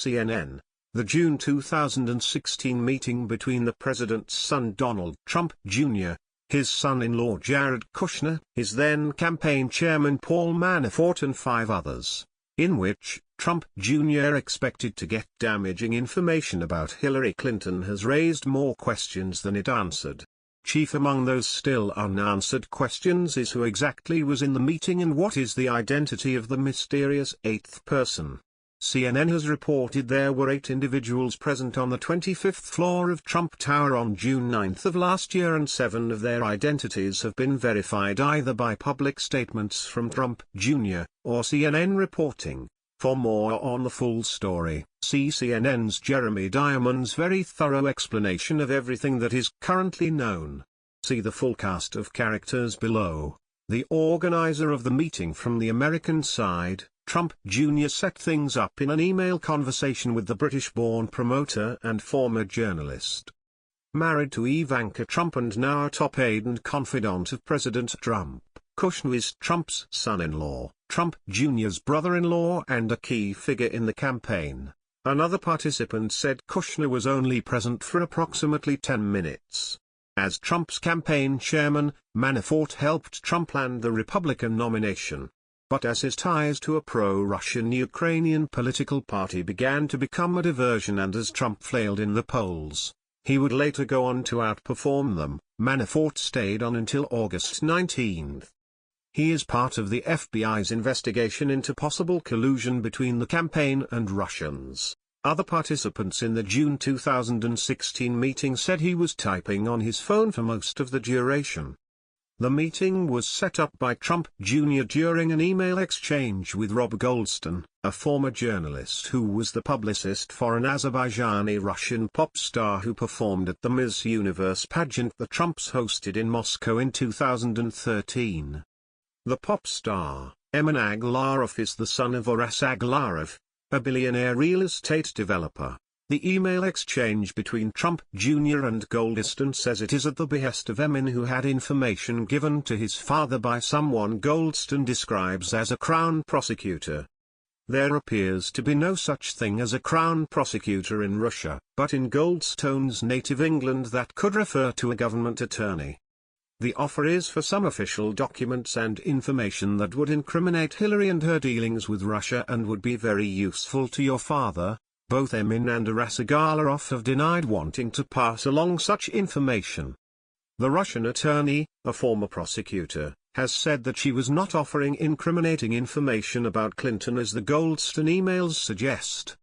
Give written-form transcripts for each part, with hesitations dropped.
CNN. The June 2016 meeting between the president's son Donald Trump Jr., his son-in-law Jared Kushner, his then-campaign chairman Paul Manafort and 5 others, in which Trump Jr. expected to get damaging information about Hillary Clinton, has raised more questions than it answered. Chief among those still unanswered questions is who exactly was in the meeting and what is the identity of the mysterious 8th person. CNN has reported there were 8 individuals present on the 25th floor of Trump Tower on June 9 of last year, and 7 of their identities have been verified either by public statements from Trump Jr. or CNN reporting. For more on the full story, see CNN's Jeremy Diamond's very thorough explanation of everything that is currently known. See the full cast of characters below. The organizer of the meeting from the American side, Trump Jr., set things up in an email conversation with the British-born promoter and former journalist. Married to Ivanka Trump and now a top aide and confidant of President Trump, Kushner is Trump's son-in-law, Trump Jr.'s brother-in-law and a key figure in the campaign. Another participant said Kushner was only present for approximately 10 minutes. As Trump's campaign chairman, Manafort helped Trump land the Republican nomination. But as his ties to a pro-Russian Ukrainian political party began to become a diversion and as Trump flailed in the polls, he would later go on to outperform them, Manafort stayed on until August 19. He is part of the FBI's investigation into possible collusion between the campaign and Russians. Other participants in the June 2016 meeting said he was typing on his phone for most of the duration. The meeting was set up by Trump Jr. during an email exchange with Rob Goldstein, a former journalist who was the publicist for an Azerbaijani Russian pop star who performed at the Miss Universe pageant the Trumps hosted in Moscow in 2013. The pop star, Emin Agalarov, is the son of Aras Agalarov, a billionaire real estate developer. The email exchange between Trump Jr. and Goldstein says it is at the behest of Emin, who had information given to his father by someone Goldstein describes as a Crown prosecutor. There appears to be no such thing as a Crown prosecutor in Russia, but in Goldstein's native England that could refer to a government attorney. The offer is for some official documents and information that would incriminate Hillary and her dealings with Russia and would be very useful to your father. Both Emin and Aras Agalarov have denied wanting to pass along such information. The Russian attorney, a former prosecutor, has said that she was not offering incriminating information about Clinton as the Goldstein emails suggest.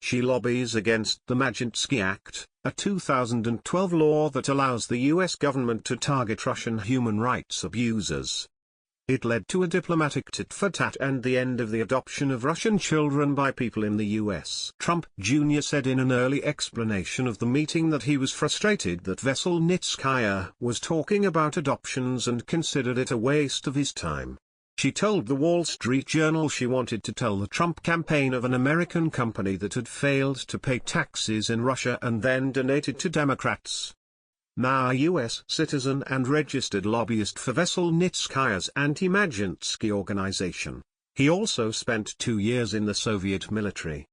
She lobbies against the Magnitsky Act, a 2012 law that allows the U.S. government to target Russian human rights abusers. It led to a diplomatic tit-for-tat and the end of the adoption of Russian children by people in the U.S. Trump Jr. said in an early explanation of the meeting that he was frustrated that Veselnitskaya was talking about adoptions and considered it a waste of his time. She told the Wall Street Journal she wanted to tell the Trump campaign of an American company that had failed to pay taxes in Russia and then donated to Democrats. Now a U.S. citizen and registered lobbyist for Veselnitskaya's anti-Magnitsky organization, he also spent 2 years in the Soviet military.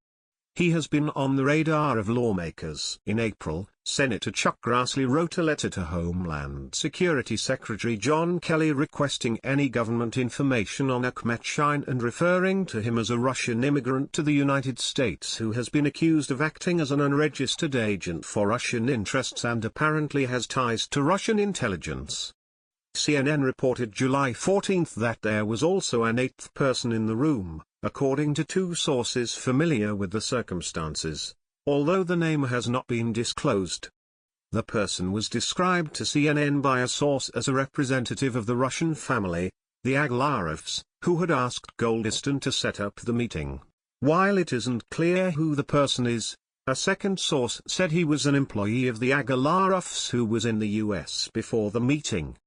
He has been on the radar of lawmakers. In April, Senator Chuck Grassley wrote a letter to Homeland Security Secretary John Kelly requesting any government information on Ahmet Shine and referring to him as a Russian immigrant to the United States who has been accused of acting as an unregistered agent for Russian interests and apparently has ties to Russian intelligence. CNN reported July 14 that there was also an 8th person in the room, according to 2 sources familiar with the circumstances, although the name has not been disclosed. The person was described to CNN by a source as a representative of the Russian family, the Aglarovs, who had asked Goldstein to set up the meeting. While it isn't clear who the person is, a second source said he was an employee of the Aglarovs who was in the U.S. before the meeting.